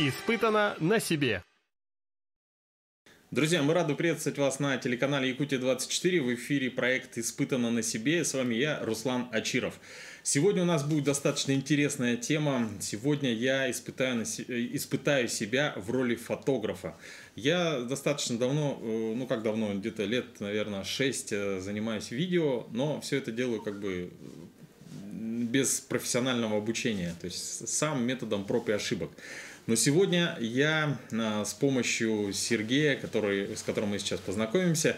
Испытано на себе. Друзья, мы рады приветствовать вас на телеканале Якутия-24. В эфире проект «Испытано на себе». С вами я, Руслан Ачиров. Сегодня у нас будет достаточно интересная тема. Сегодня я испытаю себя в роли фотографа. Я достаточно давно, где-то лет, наверное, 6 занимаюсь видео, но все это делаю без профессионального обучения, то есть сам методом проб и ошибок. Но сегодня я с помощью Сергея, с которым мы сейчас познакомимся,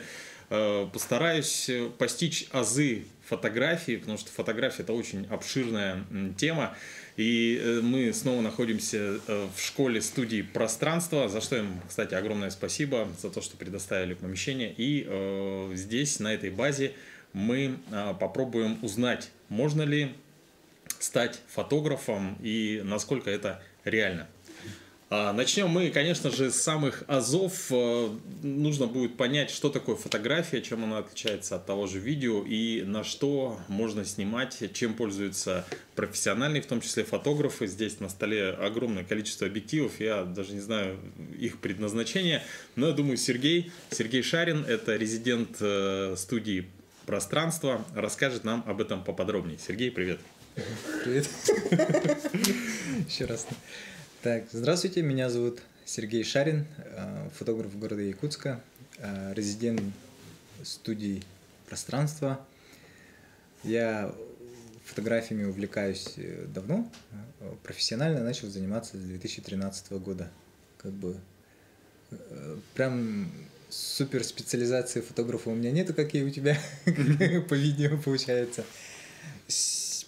постараюсь постичь азы фотографии, потому что фотография – это очень обширная тема. И мы снова находимся в школе-студии «Пространство», за что им, кстати, огромное спасибо за то, что предоставили помещение. И здесь, на этой базе, мы попробуем узнать, можно ли стать фотографом и насколько это реально. Начнем мы, конечно же, с самых азов. Нужно будет понять, что такое фотография, чем она отличается от того же видео и на что можно снимать, чем пользуются профессиональные, в том числе фотографы. Здесь на столе огромное количество объективов, я даже не знаю их предназначения, но я думаю, Сергей Шарин, это резидент студии «Пространство», расскажет нам об этом поподробнее. Сергей, привет. Привет. Еще раз. Так, здравствуйте, меня зовут Сергей Шарин, фотограф города Якутска, резидент студии «Пространство». Я фотографиями увлекаюсь давно, профессионально начал заниматься с 2013 года. Прям супер специализации фотографа у меня нету, как и у тебя по видео получается.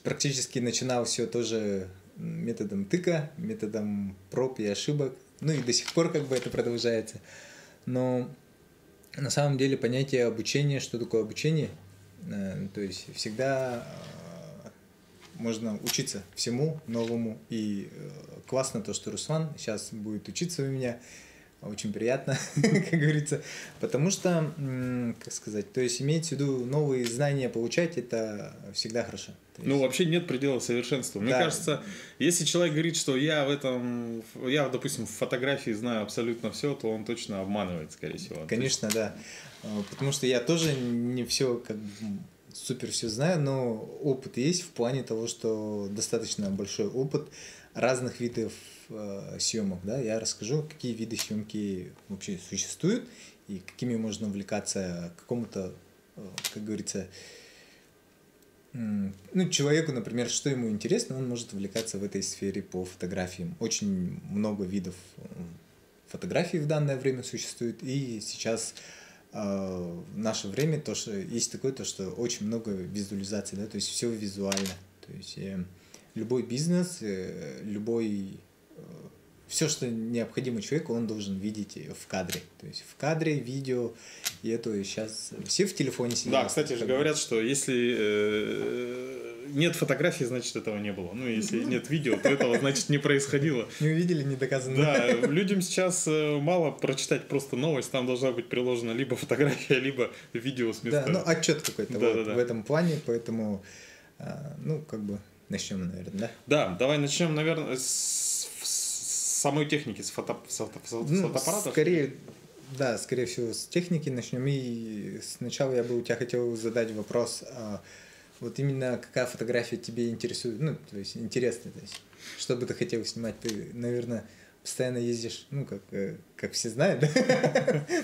Практически начинал все тоже методом тыка, методом проб и ошибок. Ну и до сих пор это продолжается. Но на самом деле понятие обучения, что такое обучение, то есть всегда можно учиться всему новому. И классно то, что Руслан сейчас будет учиться у меня. Очень приятно, как говорится, потому что, то есть иметь в виду новые знания получать, это всегда хорошо. Вообще нет предела совершенству. Мне кажется, если человек говорит, что я, допустим, в фотографии знаю абсолютно все, то он точно обманывает, скорее всего. Конечно, да. Потому что я тоже не все супер все знаю, но опыт есть в плане того, что достаточно большой опыт разных видов съемок, да, я расскажу, какие виды съемки вообще существуют и какими можно увлекаться какому-то, как говорится, человеку, например, что ему интересно, он может увлекаться в этой сфере по фотографиям. Очень много видов фотографий в данное время существует, и сейчас в наше время есть такое, что очень много визуализаций, да, то есть все визуально, то есть любой бизнес, все, что необходимо человеку, он должен видеть в кадре. То есть в кадре, видео, и это сейчас все в телефоне сидят. Да, кстати же говорят, что если нет фотографий, значит этого не было. Если нет видео, то этого, значит, не происходило. Не увидели, не доказано. Да, людям сейчас мало прочитать просто новость, там должна быть приложена либо фотография, либо видео с места. Да, отчет какой-то в этом плане, поэтому, начнем, наверное, да? Да, давай начнем, наверное, с самой техники, с фотоаппаратов. Скорее всего, с техники начнем. И сначала я бы у тебя хотел задать вопрос, вот именно какая фотография тебе интересует, то есть интересна, то есть, что бы ты хотел снимать? Ты, наверное, постоянно ездишь, как все знают, да?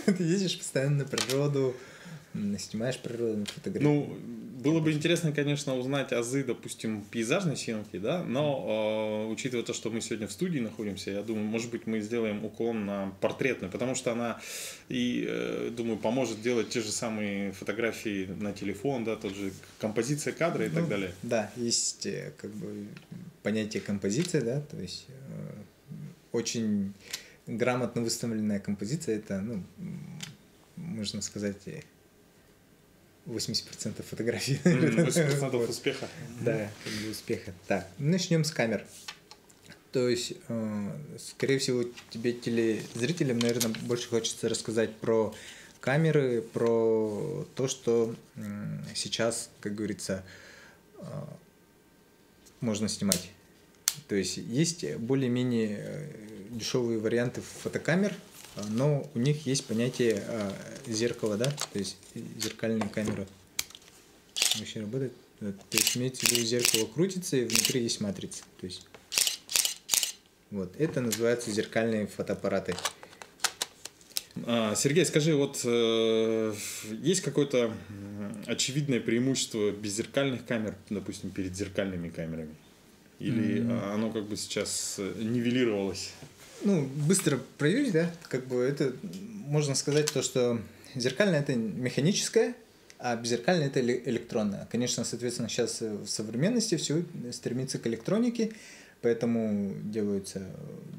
Ты ездишь постоянно на природу, снимаешь природу, фотографируешь. Было бы интересно, конечно, узнать азы, допустим, пейзажной съемки, да, но учитывая то, что мы сегодня в студии находимся, я думаю, может быть, мы сделаем уклон на портретную, потому что она, думаю, поможет делать те же самые фотографии на телефон, да, тот же композиция кадра и так далее. Да, есть понятие композиция, да, то есть очень грамотно выставленная композиция, это, можно сказать, 80% фотографий. 80% успеха. Да, успеха. Так, начнем с камер. То есть, скорее всего, тебе телезрителям, наверное, больше хочется рассказать про камеры, про то, что сейчас, как говорится, можно снимать. То есть есть более-менее дешевые варианты фотокамер, но у них есть понятие зеркала, да, то есть зеркальные камеры. Вообще работает. То есть имеется в виду, зеркало крутится и внутри есть матрица. То есть вот это называется зеркальные фотоаппараты. Сергей, скажи, вот есть какое-то очевидное преимущество беззеркальных камер, допустим, перед зеркальными камерами? Или оно как бы сейчас нивелировалось? Ну, быстро пройдусь, да, как бы это можно сказать то, что зеркальное это механическое, а беззеркальное это электронное. Конечно, соответственно, сейчас в современности все стремится к электронике, поэтому делаются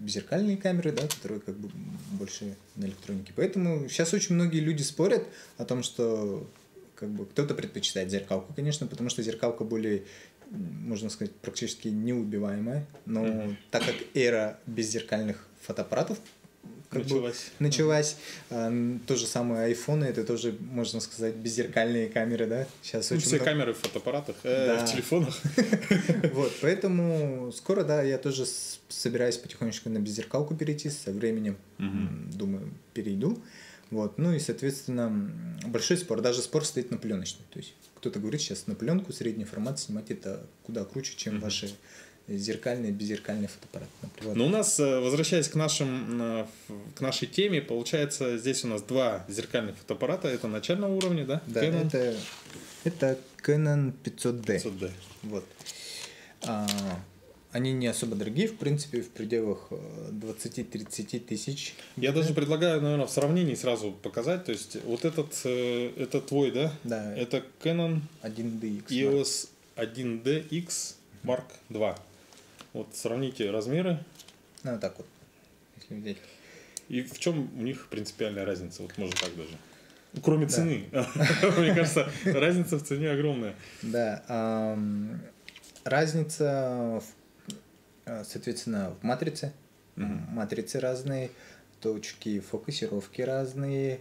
беззеркальные камеры, да, которые как бы больше на электронике. Поэтому сейчас очень многие люди спорят о том, что как бы кто-то предпочитает зеркалку, конечно, потому что зеркалка более, можно сказать, практически неубиваемая. Но так как эра беззеркальных фотоаппаратов началась. То же самое айфоны, это тоже, можно сказать, беззеркальные камеры, да? Сейчас очень все камеры в фотоаппаратах, в телефонах. Вот, поэтому скоро, да, я тоже собираюсь потихонечку на беззеркалку перейти, со временем, думаю, перейду. Вот, ну и, соответственно, большой спор, даже спор стоит на пленочной. То есть кто-то говорит, сейчас на пленку средний формат снимать это куда круче, чем ваши зеркальный и беззеркальный фотоаппарат. Например. Но у нас, возвращаясь к нашей теме, получается, здесь у нас два зеркальных фотоаппарата. Это начального уровня, да? Да, Canon. Это Canon 500D. 500D. Вот. Они не особо дорогие, в принципе, в пределах 20-30 тысяч. Я даже предлагаю, наверное, в сравнении сразу показать. То есть, вот это твой, да? Да. Это Canon 1DX EOS 1DX Mark II. Вот сравните размеры. Ну, вот так вот, если взять. И в чем у них принципиальная разница? Вот можно так даже. Кроме цены. Мне кажется, разница в цене огромная. Да. Разница, соответственно, в матрице. Матрицы разные, точки фокусировки разные.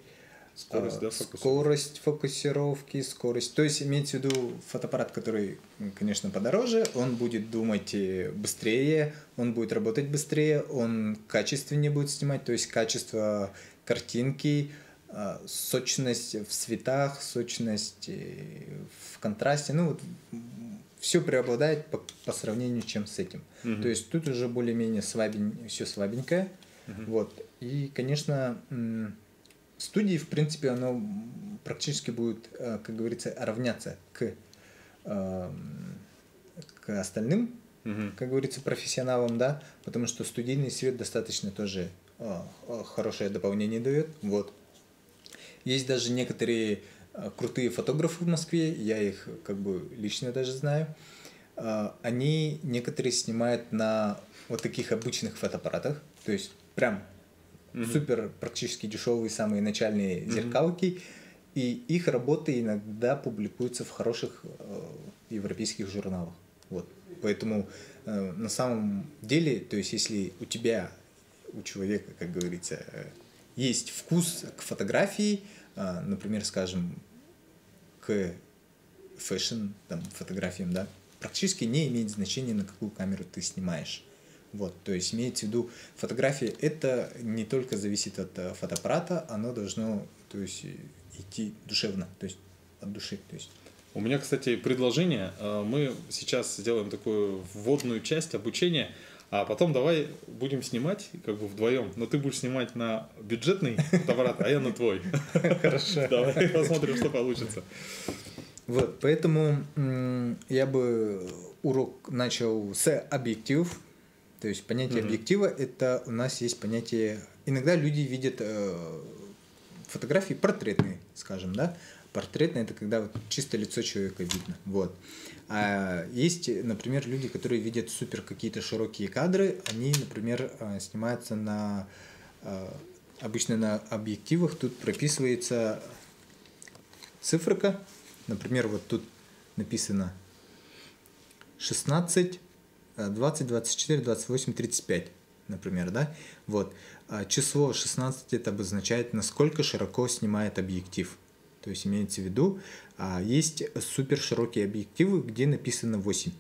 Скорость, да, скорость фокусировки, скорость. То есть имеется в виду фотоаппарат, который, конечно, подороже, он будет думать быстрее, он будет работать быстрее, он качественнее будет снимать, то есть качество картинки, сочность в цветах, сочность в контрасте, ну вот все преобладает по сравнению чем с этим. То есть тут уже более-менее все слабенькое. Вот. И, конечно, студии, в принципе, оно практически будет, как говорится, равняться к остальным, как говорится, профессионалам, да, потому что студийный свет достаточно тоже хорошее дополнение дает. Вот. Есть даже некоторые крутые фотографы в Москве, я их как бы лично даже знаю. Они некоторые снимают на вот таких обычных фотоаппаратах, то есть прям супер практически дешевые самые начальные зеркалки, и их работы иногда публикуются в хороших европейских журналах. Вот. Поэтому на самом деле, то есть если у тебя, у человека, как говорится, есть вкус к фотографии, например, скажем, к фэшн, там, фотографиям, да, практически не имеет значения, на какую камеру ты снимаешь. Вот, то есть имеется в виду, фотография это не только зависит от фотоаппарата, оно должно, то есть, идти душевно, то есть от души. То есть. У меня, кстати, предложение. Мы сейчас сделаем такую вводную часть обучения, а потом давай будем снимать как бы вдвоем. Но ты будешь снимать на бюджетный фотоаппарат, а я на твой. Хорошо. Давай посмотрим, что получится. Вот, поэтому я бы урок начал с объективов. То есть понятие объектива это у нас есть понятие. Иногда люди видят фотографии портретные, скажем, да. Портретные это когда вот чисто лицо человека видно. Вот. А есть, например, люди, которые видят супер какие-то широкие кадры, они, например, снимаются на обычно на объективах, тут прописывается циферка. Например, вот тут написано 16, 20, 24, 28, 35, например, да? Вот. А число 16 это обозначает, насколько широко снимает объектив. То есть имеется в виду, есть супер широкие объективы, где написано 8.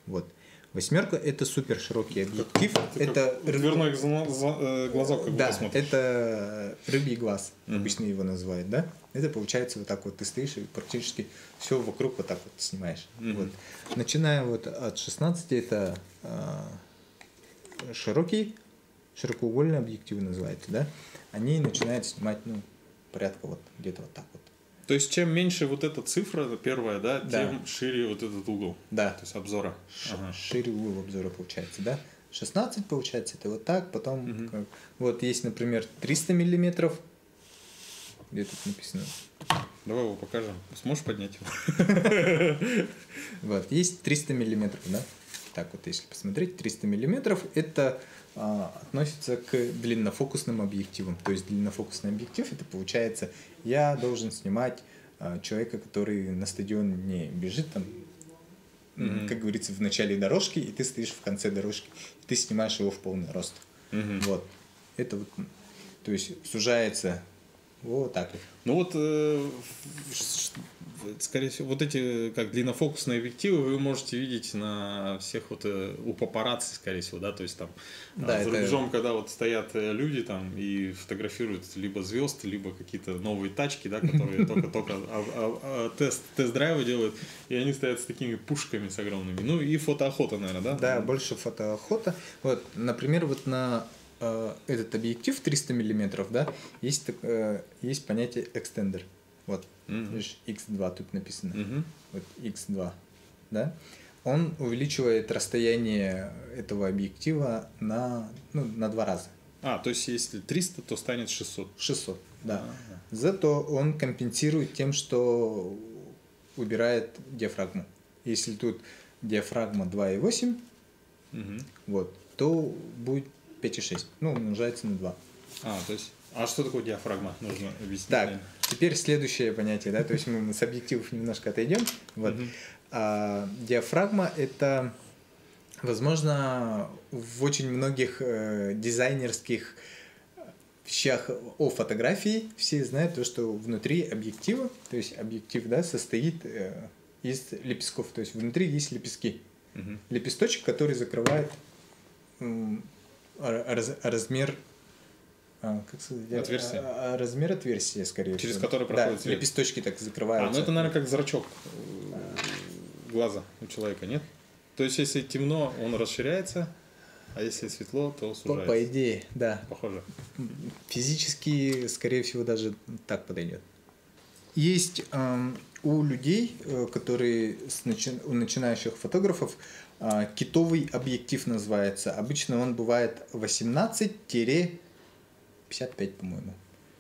Вот. Восьмерка это супер широкий объектив. Это дверной глазок, как да, будто смотришь. это рыбий глаз, обычно его называют, да? Это получается вот так вот ты стоишь и практически все вокруг вот так вот снимаешь. Вот. Начиная вот от 16 это широкоугольные объективы называются, да? Они начинают снимать, ну, порядка вот где-то вот так вот. То есть, чем меньше вот эта цифра, первая, да, Да. тем шире вот этот угол. Да. То есть, обзора. Ага. Шире угол обзора получается, да? 16 получается, это вот так, потом вот есть, например, 300 миллиметров. Где тут написано? Давай его покажем. Сможешь поднять его? Вот, есть 300 миллиметров, да? Так вот, если посмотреть, 300 миллиметров это относится к длиннофокусным объективам. То есть длиннофокусный объектив это получается, я должен снимать человека, который на стадион не бежит там, как говорится, в начале дорожки, и ты стоишь в конце дорожки, и ты снимаешь его в полный рост. Вот. Это вот, то есть сужается вот так вот. Ну вот, скорее всего, вот эти как длиннофокусные объективы вы можете видеть на всех вот у папарацци, скорее всего, да, то есть там Да, за рубежом, когда вот стоят люди там и фотографируют либо звезд, либо какие-то новые тачки, да, которые только-только тест-драйвы делают, и они стоят с такими пушками с огромными. Ну и фотоохота, наверное, да? Да, больше фотоохота. Вот, например, вот на этот объектив 300 миллиметров, да, есть понятие экстендер. Вот, видишь, X2 тут написано. Вот X2, да. Он увеличивает расстояние этого объектива на 2 раза. То есть если 300, то станет 600. 600, да. Зато он компенсирует тем, что убирает диафрагму. Если тут диафрагма 2,8, вот, то будет 5,6. Ну, умножается на 2. То есть, что такое диафрагма? Нужно объяснить. Так, теперь следующее понятие, да, то есть мы с объективов немножко отойдем. Вот. Диафрагма это, возможно, в очень многих дизайнерских вещах о фотографии все знают то, что внутри объектива, то есть объектив, да, состоит из лепестков, то есть внутри есть лепестки. Лепесточек, который закрывает размер, как сказать, отверстие. Размер отверстия, скорее всего. Через который проходит свет. Лепесточки так закрываются. Ну это, наверное, как зрачок глаза у человека, нет? То есть, если темно, он расширяется, а если светло, то сужается. По идее, да. Похоже. Физически, скорее всего, даже так подойдет. Есть у людей, которые у начинающих фотографов, китовый объектив называется. Обычно он бывает 18-55, по-моему.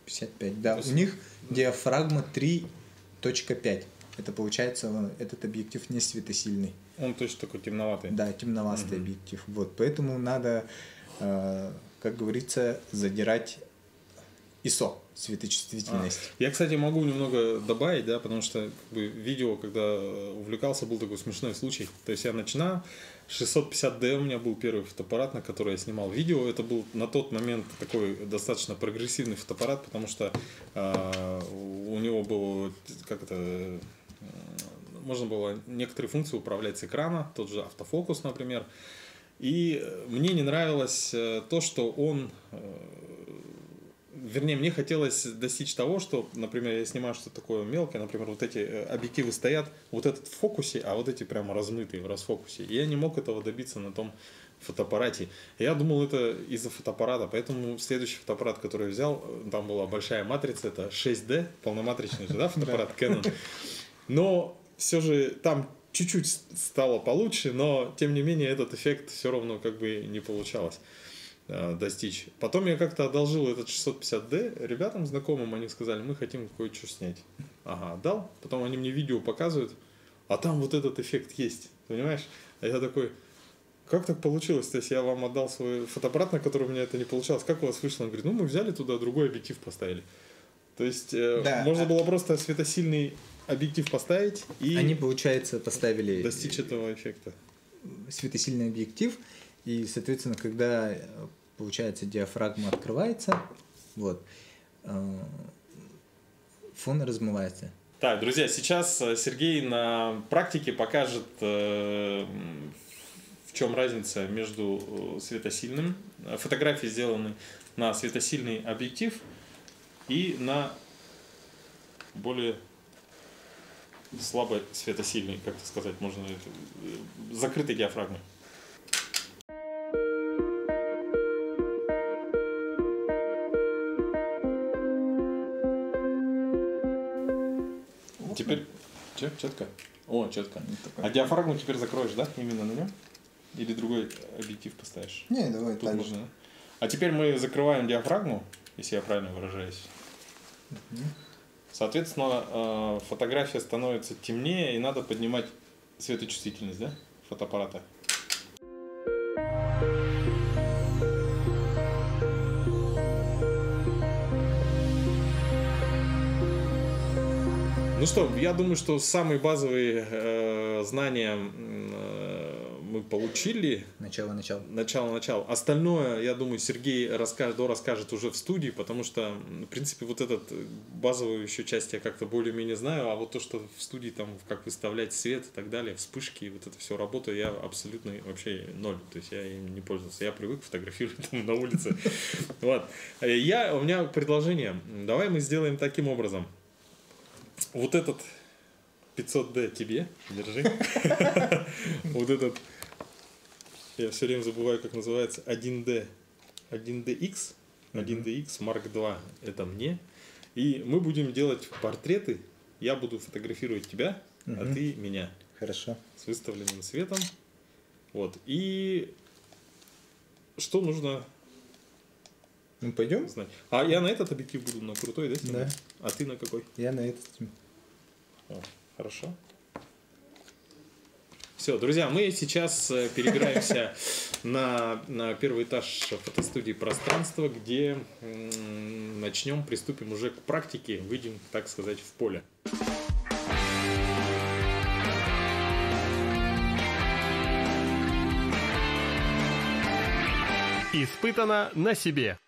55, да. У них диафрагма 3.5. Это получается, этот объектив не светосильный. Он точно такой темноватый. Да, темноватый объектив. Вот, поэтому надо, как говорится, задирать ISO, светочувствительность. Я, кстати, могу немного добавить, да, потому что видео, когда увлекался, был такой смешной случай. То есть я начинаю, 650D у меня был первый фотоаппарат, на который я снимал видео. Это был на тот момент такой достаточно прогрессивный фотоаппарат, потому что у него было, можно было некоторые функции управлять с экрана, тот же автофокус, например. И мне не нравилось то, что он... Вернее, мне хотелось достичь того, что, например, я снимаю что-то такое мелкое, например, вот эти объективы стоят, вот этот в фокусе, а вот эти прямо размытые в расфокусе. И я не мог этого добиться на том фотоаппарате. Я думал, это из-за фотоаппарата, поэтому следующий фотоаппарат, который я взял, там была большая матрица, это 6D, полноматричный же, да, фотоаппарат Canon. Но все же там чуть-чуть стало получше, но тем не менее этот эффект все равно как бы не получалось достичь. Потом я как-то одолжил этот 650D ребятам знакомым, они сказали, мы хотим кое-что снять. Ага, отдал. Потом они мне видео показывают, а там вот этот эффект есть, понимаешь? А я такой, как так получилось? То есть я вам отдал свой фотоаппарат, на который у меня это не получалось. Как у вас вышло? Он говорит, мы взяли туда другой объектив поставили. То есть можно было просто светосильный объектив поставить и они, получается, поставили достичь этого эффекта. Светосильный объектив, и, соответственно, когда, получается, диафрагма открывается, вот, фон размывается. Так, друзья, сейчас Сергей на практике покажет в чем разница между светосильным. Фотографии сделаны на светосильный объектив и на более слабо светосильный, как сказать, можно закрытой диафрагмой. Теперь четко? О, четко. А диафрагму теперь закроешь, да? Именно на нем? Или другой объектив поставишь? Не, давай Тут так можно, же. да? А теперь мы закрываем диафрагму, если я правильно выражаюсь. Соответственно, фотография становится темнее, и надо поднимать светочувствительность, да, фотоаппарата. Ну что, я думаю, что самые базовые знания мы получили. Начало. Остальное, я думаю, Сергей расскажет уже в студии, потому что, в принципе, вот этот базовую еще часть я как-то более-менее знаю, а вот то, что в студии, там, как выставлять свет и так далее, вспышки, вот это все работа, я абсолютно вообще ноль. То есть я им не пользовался. Я привык фотографировать там на улице. Вот. У меня предложение. Давай мы сделаем таким образом. Вот этот 500D тебе, держи. Вот этот, я все время забываю, как называется, 1D, 1DX, 1DX Mark II, это мне. И мы будем делать портреты, я буду фотографировать тебя, а ты меня. Хорошо. С выставленным светом. Вот. И что нужно... Ну, пойдем? знать? А я на этот объектив буду, на крутой, да? Да. А ты на какой? Я на этот. О, хорошо. Все, друзья, мы сейчас перебираемся на первый этаж фотостудии «Пространство», где приступим уже к практике, выйдем, так сказать, в поле. Испытано на себе.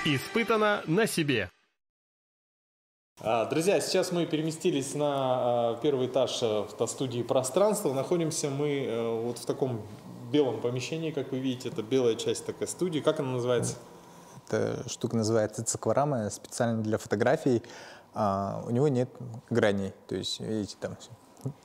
Испытано на себе. Друзья, сейчас мы переместились на первый этаж фотостудии «Пространство». Находимся мы вот в таком белом помещении, как вы видите. Это белая часть такой студии. Как она называется? Эта штука называется циклорама, специально для фотографий. У него нет граней. То есть, видите, там все.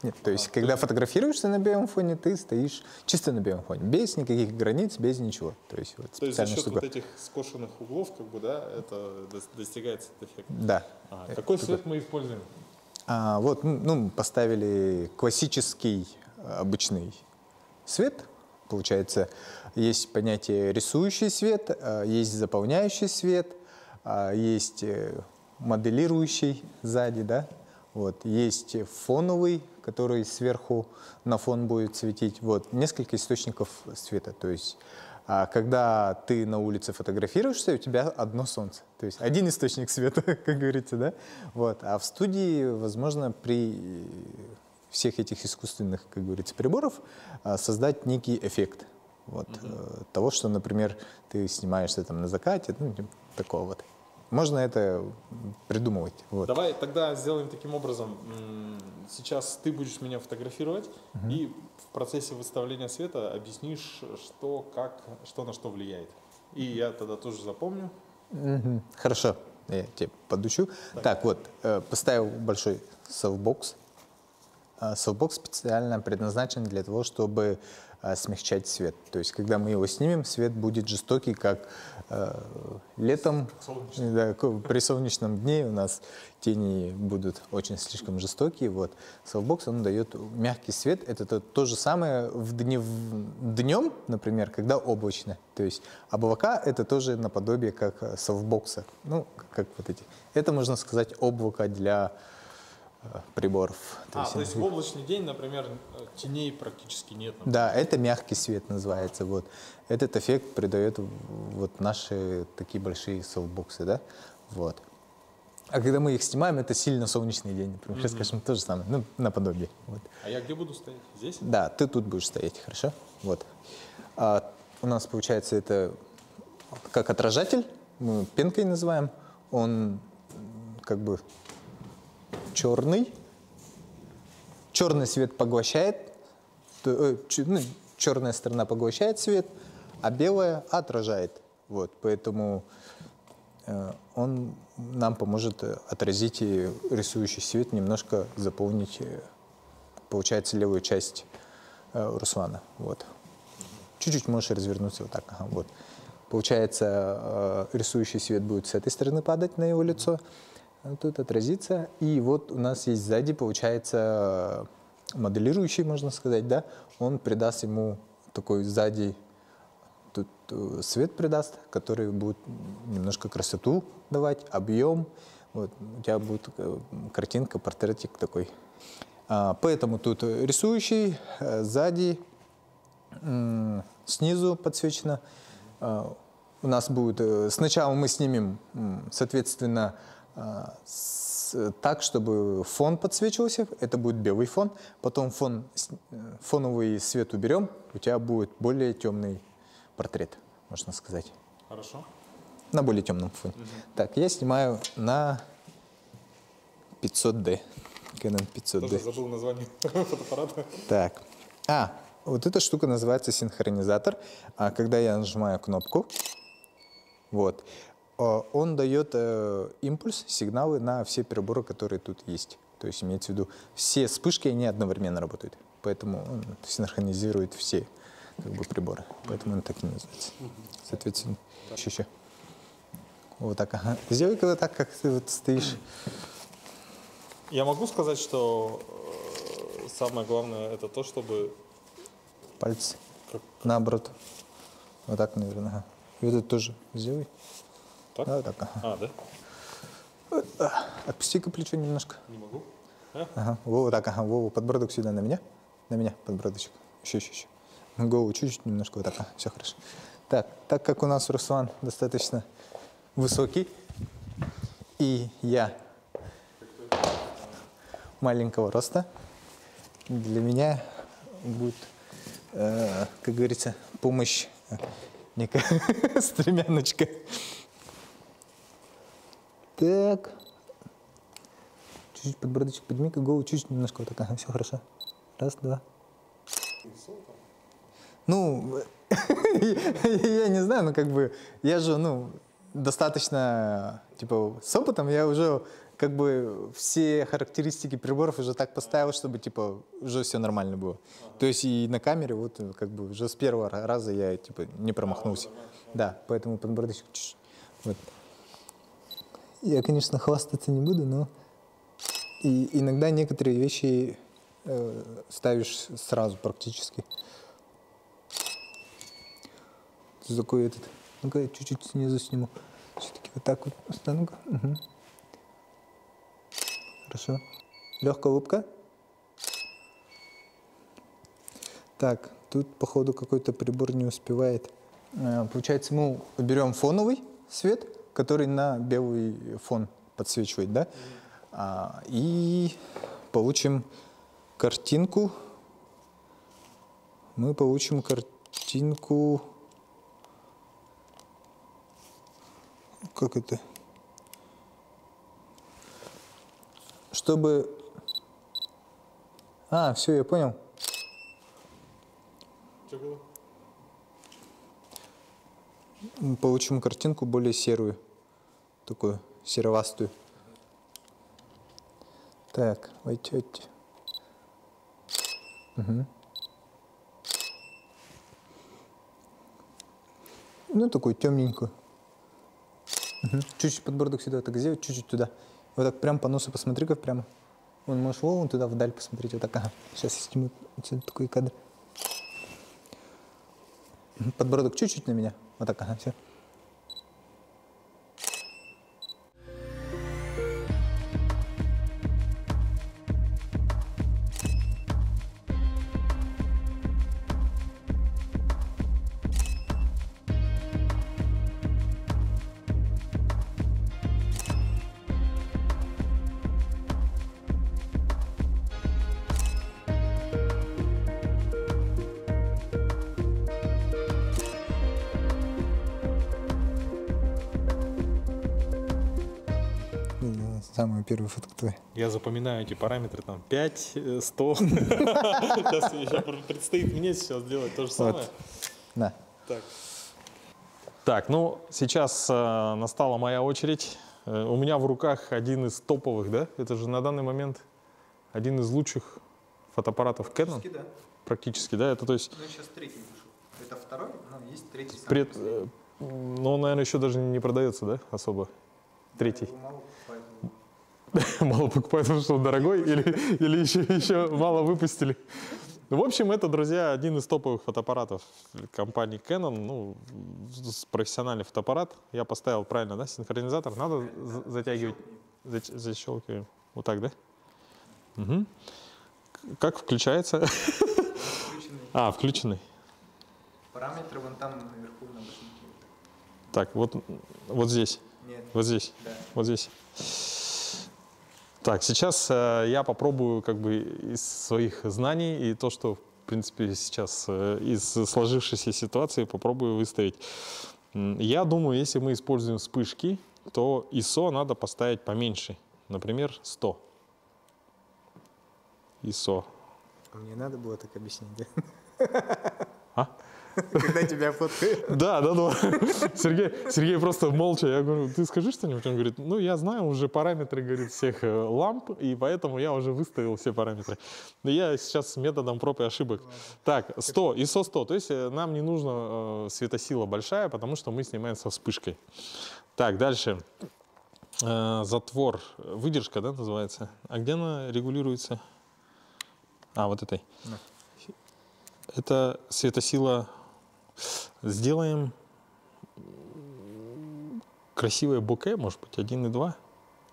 Нет, то есть, когда фотографируешься на белом фоне, ты стоишь чисто на белом фоне, без никаких границ, без ничего. То есть, вот, то есть за счет вот этих скошенных углов, как бы, да, это достигается этот эффект? Да. Какой свет мы используем? Вот, поставили классический обычный свет. Получается, есть понятие рисующий свет, есть заполняющий свет, есть моделирующий сзади, да. Вот. Есть фоновый, который сверху на фон будет светить. Вот. Несколько источников света. То есть, когда ты на улице фотографируешься, у тебя одно солнце. То есть один источник света, как говорится, да? Вот. А в студии, возможно, при всех этих искусственных, как говорится, приборов создать некий эффект. Вот. Того, что, например, ты снимаешься там на закате, такого вот. Можно это придумывать. Вот. Давай тогда сделаем таким образом. Сейчас ты будешь меня фотографировать, и в процессе выставления света объяснишь, что, как, что на что влияет. И я тогда тоже запомню. Хорошо, я тебе подучу. Так, вот, поставил большой софтбокс. Софтбокс специально предназначен для того, чтобы смягчать свет. То есть, когда мы его снимем, свет будет жестокий, как летом, да, при солнечном дне у нас тени будут очень слишком жестокие. Вот. Софтбокс, он дает мягкий свет. Это то же самое днем, например, когда облачно. То есть облака — это тоже наподобие как софтбокса. Ну, как вот эти. Это, можно сказать, облако для приборов. То есть в облачный день, например, теней практически нет. Например. Да, это мягкий свет называется. Вот. Этот эффект придает вот наши такие большие софтбоксы, да? Вот. А когда мы их снимаем, это сильно солнечный день, например, скажем, то же самое, наподобие. Вот. А я где буду стоять? Здесь? Да, ты тут будешь стоять, хорошо? Вот. У нас получается это как отражатель, мы пенкой называем. он как бы черный. Черный свет поглощает, черная сторона поглощает свет, а белая отражает. Вот, поэтому он нам поможет отразить и рисующий свет, немножко заполнить, получается, левую часть Руслана. Вот. Чуть-чуть можешь развернуться вот так. Ага, вот. Получается, рисующий свет будет с этой стороны падать на его лицо, тут отразится. И вот у нас есть сзади, получается, моделирующий, можно сказать, да? Он придаст ему такой сзади, тут свет придаст, который будет немножко красоту давать, объем. Вот. У тебя будет картинка, портретик такой. Поэтому тут рисующий, сзади, снизу подсвечено. У нас будет, сначала мы снимем, соответственно, так, чтобы фон подсвечивался, это будет белый фон, потом фоновый свет уберем, у тебя будет более темный портрет, можно сказать. Хорошо. На более темном фоне. Так, я снимаю на 500D. Canon 500D. Даже забыл название фотоаппарата. Так. Вот эта штука называется синхронизатор. Когда я нажимаю кнопку, вот, он дает импульс, сигналы на все приборы, которые тут есть. То есть имеется в виду, все вспышки, они одновременно работают. Поэтому он синхронизирует все как бы, приборы. Поэтому он так и называется. Соответственно, еще. Вот так, ага. Сделай-ка вот так, как ты вот стоишь. Я могу сказать, что самое главное это то, чтобы... Пальцы. Наоборот. Вот так, наверное. Ага. И вот это тоже сделай. Так? Да, так, ага. Да? Отпусти-ка плечо немножко. Не могу. Ага. Вова, так, ага. Вова, подбородок сюда на меня. На меня подбородочек. Еще. Голову чуть-чуть немножко вот так. Ага. Все хорошо. Так как у нас Руслан достаточно высокий, и я маленького роста, для меня будет, как говорится, помощь некая стремяночка. Так. Чуть-чуть подбородочек подними-ка, голову чуть-чуть немножко вот так. Ага, все хорошо. Раз, два. Ну, я не знаю, но как бы я же, достаточно, типа, с опытом я уже как бы все характеристики приборов уже так поставил, чтобы, типа, уже все нормально было. То есть и на камере вот как бы уже с первого раза я, типа, не промахнулся. Да, поэтому подбородочек чуть-чуть. Вот. Я, конечно, хвастаться не буду, но и иногда некоторые вещи ставишь сразу практически. Такой этот. Ну-ка, я чуть-чуть снизу сниму. Все-таки вот так вот встану-ка. Угу. Хорошо. Легкая улыбка. Так, тут, походу, какой-то прибор не успевает. Получается, мы берем фоновый свет, который на белый фон подсвечивает, да? И получим картинку. Мы получим картинку... Как это? Чтобы... все, я понял. Что было? Мы получим картинку более серую. Такую серовастую. Так, войти. Угу. Ну, такую темненькую. Угу. Чуть-чуть подбородок сюда так сделать, чуть-чуть туда. Вот так прям по носу посмотри-ка прямо. Вон, можешь вон туда вдаль посмотреть. Вот так, ага. Сейчас я сниму отсюда такой кадр. Подбородок чуть-чуть на меня. Вот так, ага, все. Самый первый фотка твой. Я запоминаю эти параметры, там 5, 100. Сейчас предстоит мне сейчас делать то же самое. Да. Так, ну сейчас настала моя очередь. У меня в руках один из топовых, да? Это же на данный момент один из лучших фотоаппаратов Canon. Да. Практически, да? Это то есть... Ну, сейчас третий вышел. Это второй, но есть третий. Но он, наверное, еще даже не продается, да, особо? Третий. Мало покупают, потому что он дорогой, или еще мало выпустили. Ну, в общем, это, друзья, один из топовых фотоаппаратов компании Canon. Ну, профессиональный фотоаппарат. Я поставил правильно, да, синхронизатор. Надо затягивать, защелкиваем. Вот так, да? Угу. Как включается? А, включенный. Параметры вон там наверху на башенке. Так, вот здесь. Нет. Вот здесь. Да. Вот здесь. Так, сейчас я попробую как бы из своих знаний и то, что, в принципе, сейчас из сложившейся ситуации попробую выставить. Я думаю, если мы используем вспышки, то ISO надо поставить поменьше. Например, 100. ISO. Мне надо было так объяснить, да? А? Когда тебя фоткают. Да. Сергей просто молча. Я говорю, ты скажи что-нибудь? Он говорит, ну я знаю уже параметры, говорит, всех ламп, и поэтому я уже выставил все параметры. Но я сейчас методом проб и ошибок. Так, 100, ISO 100. То есть нам не нужно светосила большая, потому что мы снимаем со вспышкой. Так, дальше. Затвор. Выдержка, да, называется? А где она регулируется? А, вот этой. Да. Это светосила. Сделаем красивое боке, может быть, 1,2.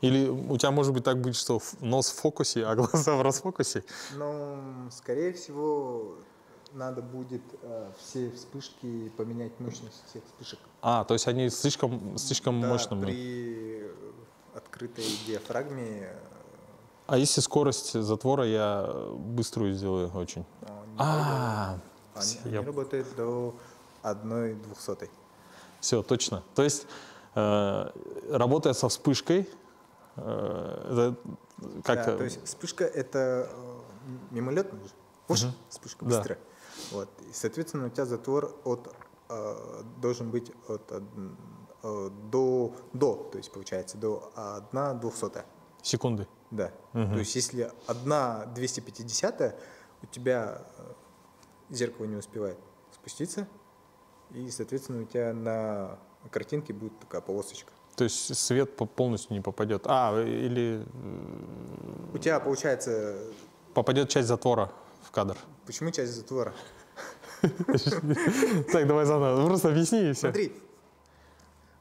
Или у тебя, может быть, так будет, что нос в фокусе, а глаза в расфокусе? Ну, скорее всего, надо будет все вспышки поменять мощность всех вспышек. А, то есть они слишком Да, мощными. При открытой диафрагме. А если скорость затвора я быструю сделаю очень? Они работают до 1/200. Все, точно. То есть, работая со вспышкой, Да, то есть вспышка это мимолетная же. Вспышка быстрая. Вот. И, соответственно, у тебя затвор должен быть до, то есть получается до 1/200. Секунды. Да. То есть если 1/250, у тебя зеркало не успевает спуститься, и, соответственно, у тебя на картинке будет такая полосочка. То есть свет полностью не попадет. Или... У тебя, получается... Попадет часть затвора в кадр. Почему часть затвора? Так, давай заново. Просто объясни и все. Смотри,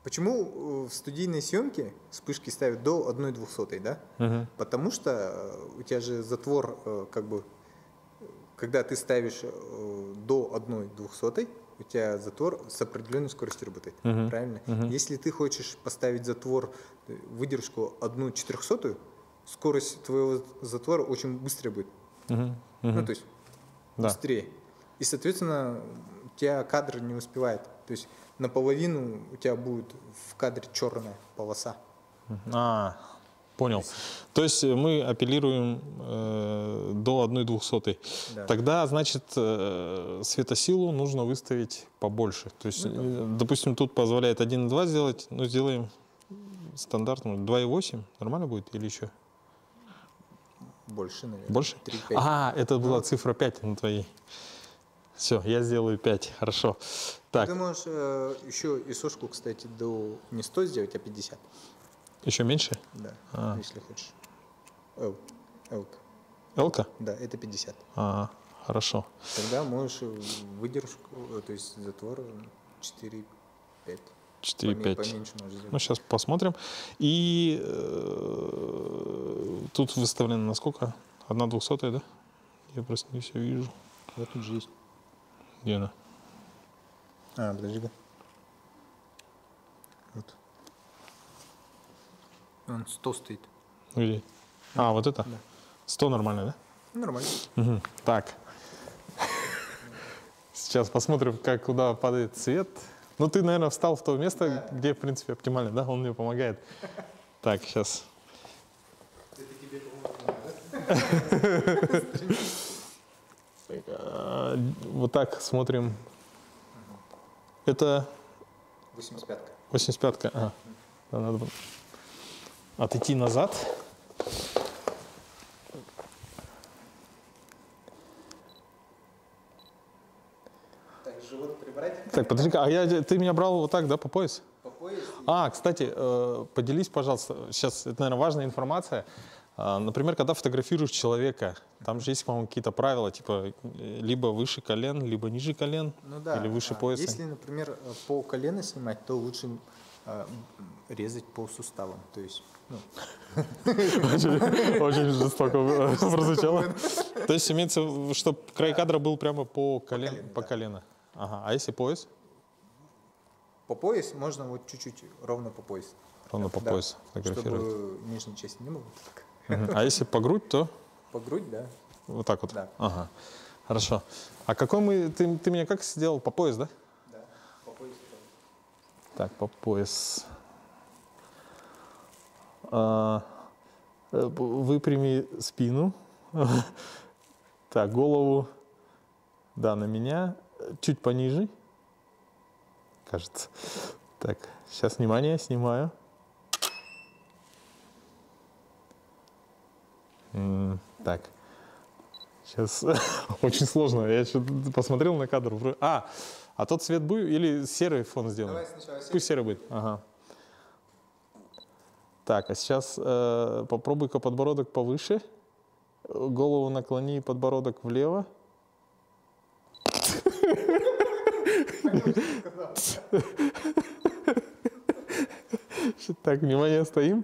почему в студийной съемке вспышки ставят до 1/200, да? Потому что у тебя же затвор, как бы, когда ты ставишь до 1/200, у тебя затвор с определенной скоростью работает, правильно? Если ты хочешь поставить затвор, выдержку 1/400, скорость твоего затвора очень быстрая будет. Ну, то есть быстрее. И, соответственно, у тебя кадр не успевает. То есть наполовину у тебя будет в кадре черная полоса. Понял. То есть мы апеллируем до 1/200. Да. Тогда, значит, светосилу нужно выставить побольше. То есть, допустим, тут позволяет 1,2 сделать, но сделаем стандартную 2,8. Нормально будет или еще? Больше, наверное. Больше? 3,5. Это была цифра 5 на твоей. Все, я сделаю 5. Хорошо. Так. Ты можешь еще ISO-шку, кстати, до не 100 сделать, а 50. Еще меньше? Да, если хочешь. L-ка. L-ка? Да, это 50. Хорошо. Тогда можешь выдержку, то есть затвор 4-5. 4-5. Поменьше можешь сделать. Ну, сейчас посмотрим. И тут выставлено на сколько? 1/200, да? Я просто не все вижу. Вот тут же есть. Где она? Подожди-ка. Вот. Он 100 стоит. Где? Вот это? Да. 100 нормально, да? Нормально. Так. Сейчас посмотрим, куда падает свет. Ну, ты, наверное, встал в то место, где, в принципе, оптимально, да? Он мне помогает. Так, сейчас. Вот так смотрим. Это 85-ка. 85-ка. А, да, надо было отойти назад. Так, живот прибрать. Так, подожди, ты меня брал вот так, да, по пояс? По пояс. А, кстати, поделись, пожалуйста, сейчас, это, наверное, важная информация. Например, когда фотографируешь человека, там же есть, по-моему, какие-то правила, типа, либо выше колен, либо ниже колен, Ну да. или выше пояса. Если, например, по колено снимать, то лучше резать по суставам. То есть, ну, Очень жестоко прозвучало. То есть имеется, чтобы край кадра был прямо по колено. Ага. А если пояс? по пояс можно вот чуть-чуть ровно по пояс. Ровно по Да, пояс фотографировать. чтобы нижней части не было. Мгм. А если по грудь, то По грудь, да. вот так вот? Да. Ага. Хорошо. А какой ты меня как сделал? По пояс, да? Да, по поясу. Так, по пояс. Выпрями спину. Так, голову, да, на меня. Чуть пониже, кажется. Так, сейчас, внимание, снимаю. Так, сейчас очень сложно. Я что-то посмотрел на кадр. А тот цвет будет или серый фон сделаем? Давай сначала серый. Пусть серый будет. Ага. Так, а сейчас попробуй-ка подбородок повыше. Голову наклони, подбородок влево. Так, внимание, стоим.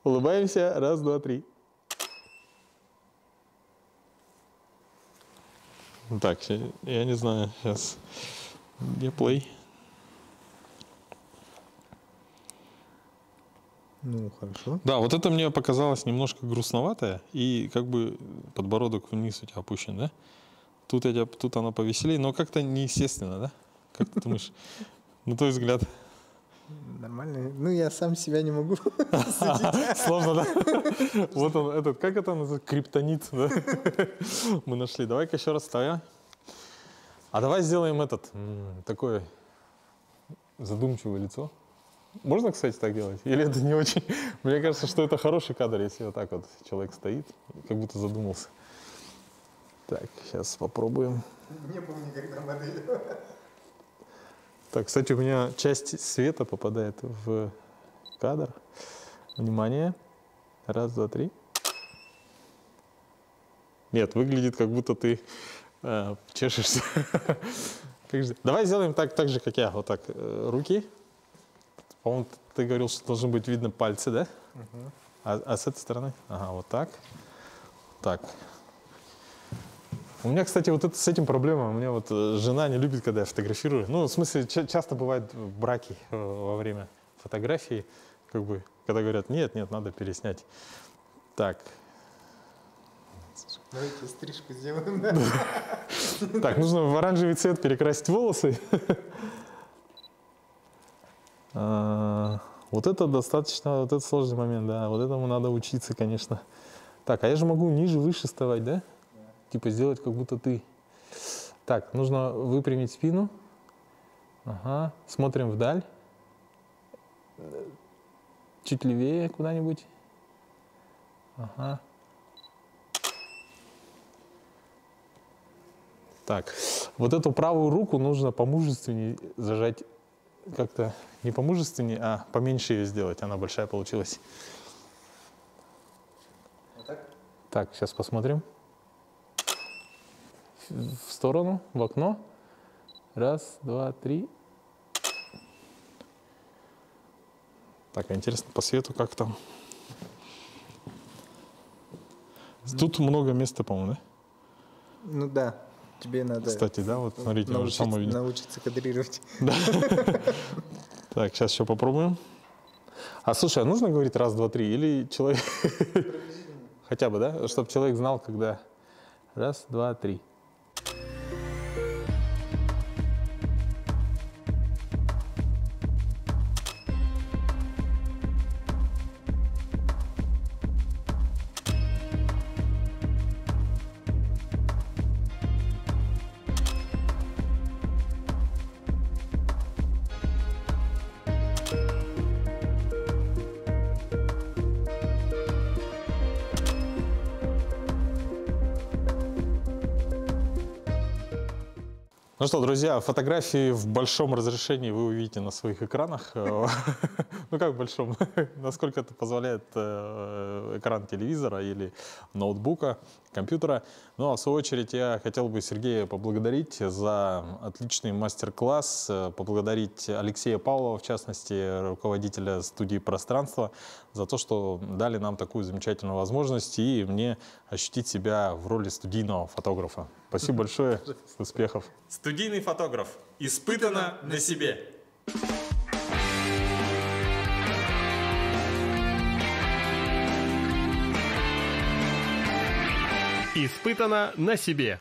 Улыбаемся. Раз, два, три. Так, я не знаю, сейчас. Где плей? Ну, хорошо. Да, вот это мне показалось немножко грустноватое, и как бы подбородок вниз у тебя опущен, да? Тут оно повеселее, но как-то неестественно, да? Как ты думаешь, на твой взгляд? Нормально. Ну, я сам себя не могу. Сложно, да? Вот он, этот, как это называется? Криптонит, да? Мы нашли. Давай-ка еще раз ставим. А давай сделаем такое задумчивое лицо. Можно, кстати, так делать? Или это не очень? Мне кажется, что это хороший кадр, если вот так вот человек стоит, как будто задумался. Так, сейчас попробуем. Не был никогда моделью. Так, кстати, у меня часть света попадает в кадр. Внимание. Раз, два, три. Нет, выглядит, как будто ты чешешься. Давай сделаем так же, как я. Вот так, руки. По-моему, ты говорил, что должны быть видно пальцы, да? А с этой стороны? Ага, вот так. Так. У меня, кстати, вот с этим проблема. У меня вот жена не любит, когда я фотографирую. Ну, в смысле, часто бывают браки во время фотографии, как бы, когда говорят, нет, надо переснять. Так. Давайте стрижку сделаем, да? Так, нужно в оранжевый цвет перекрасить волосы. Вот это достаточно, вот это сложный момент, да. Вот этому надо учиться, конечно. Так, а я же могу ниже, выше вставать, да? Типа сделать, как будто ты. Так, нужно выпрямить спину. Ага, смотрим вдаль. Чуть левее куда-нибудь. Ага. Так, вот эту правую руку нужно помужественнее зажать. Как-то не помужественнее, а поменьше ее сделать. Она большая получилась. Вот так? Так, сейчас посмотрим. В сторону, в окно. Раз, два, три. Так, а интересно, по свету как там? Тут много места, по-моему, да? Ну да, тебе надо Кстати, да, вот смотрите, уже само видно. научиться кадрировать. Да. Так, сейчас еще попробуем. А слушай, а нужно говорить раз, два, три? Или человек... Хотя бы, да? Чтобы человек знал, когда... Раз, два, три. Ну что, друзья, фотографии в большом разрешении вы увидите на своих экранах. Ну как в большом? Насколько это позволяет экран телевизора или ноутбука, компьютера. Ну а в свою очередь я хотел бы Сергея поблагодарить за отличный мастер-класс, поблагодарить Алексея Павлова, в частности, руководителя студии «Пространство», за то, что дали нам такую замечательную возможность и мне ощутить себя в роли студийного фотографа. Спасибо большое, успехов. Студийный фотограф. Испытано на себе. Испытано на себе.